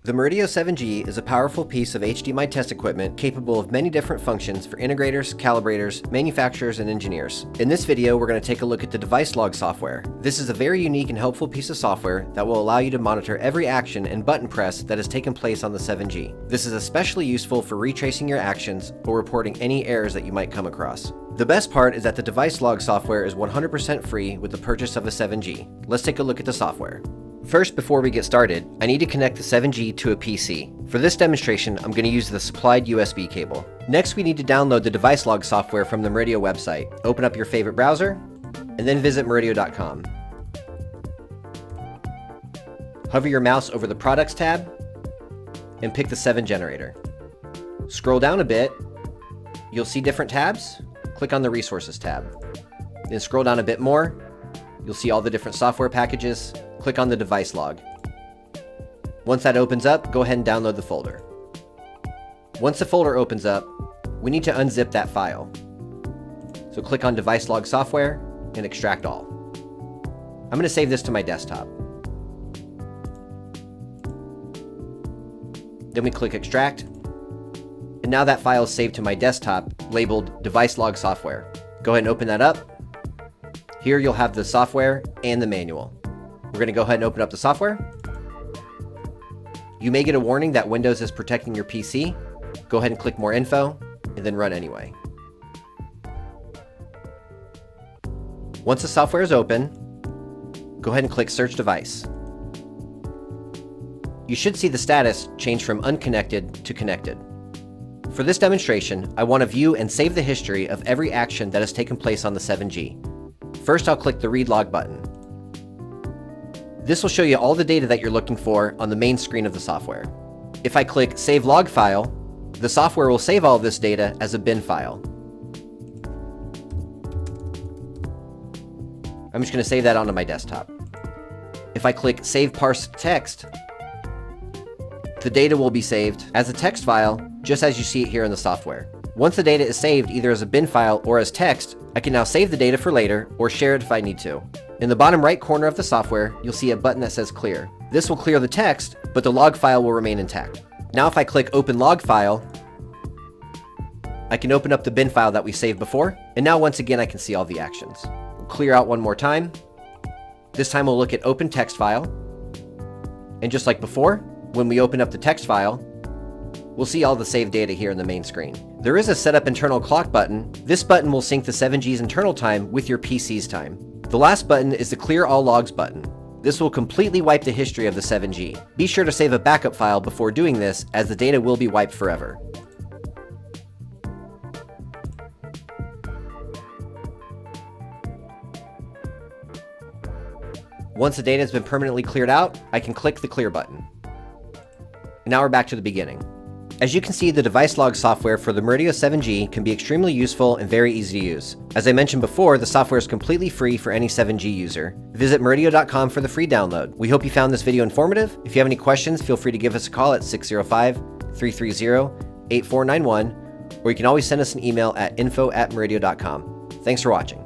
The Murideo 7G is a powerful piece of HDMI test equipment capable of many different functions for integrators, calibrators, manufacturers, and engineers. In this video, we're going to take a look at the device log software. This is a very unique and helpful piece of software that will allow you to monitor every action and button press that has taken place on the 7G. This is especially useful for retracing your actions or reporting any errors that you might come across. The best part is that the device log software is 100% free with the purchase of a 7G. Let's take a look at the software. First, before we get started, I need to connect the 7G to a PC. For this demonstration, I'm going to use the supplied USB cable. Next, we need to download the device log software from the Murideo website. Open up your favorite browser, and then visit murideo.com. Hover your mouse over the Products tab, and pick the 7 generator. Scroll down a bit, you'll see different tabs. Click on the Resources tab. Then scroll down a bit more, you'll see all the different software packages. Click on the device log. Once that opens up, go ahead and download the folder. Once the folder opens up, we need to unzip that file. So click on device log software and extract all. I'm going to save this to my desktop. Then we click extract. And now that file is saved to my desktop labeled device log software. Go ahead and open that up. Here you'll have the software and the manual. We're going to go ahead and open up the software. You may get a warning that Windows is protecting your PC. Go ahead and click more info and then run anyway. Once the software is open, go ahead and click search device. You should see the status change from unconnected to connected. For this demonstration, I want to view and save the history of every action that has taken place on the 7G. First, I'll click the read log button. This will show you all the data that you're looking for on the main screen of the software. If I click Save Log File, the software will save all this data as a bin file. I'm just going to save that onto my desktop. If I click Save Parsed Text, the data will be saved as a text file, just as you see it here in the software. Once the data is saved either as a bin file or as text, I can now save the data for later or share it if I need to. In the bottom right corner of the software, you'll see a button that says Clear. This will clear the text, but the log file will remain intact. Now if I click Open Log File, I can open up the bin file that we saved before, and now once again I can see all the actions. We'll clear out one more time. This time we'll look at Open Text File, and just like before, when we open up the text file, we'll see all the saved data here in the main screen. There is a Set Up Internal Clock button. This button will sync the 7G's internal time with your PC's time. The last button is the Clear All Logs button. This will completely wipe the history of the 7G. Be sure to save a backup file before doing this, as the data will be wiped forever. Once the data has been permanently cleared out, I can click the Clear button. And now we're back to the beginning. As you can see, the device log software for the Murideo 7G can be extremely useful and very easy to use. As I mentioned before, the software is completely free for any 7G user. Visit murideo.com for the free download. We hope you found this video informative. If you have any questions, feel free to give us a call at 605-330-8491, or you can always send us an email at info@murideo.com. Thanks for watching.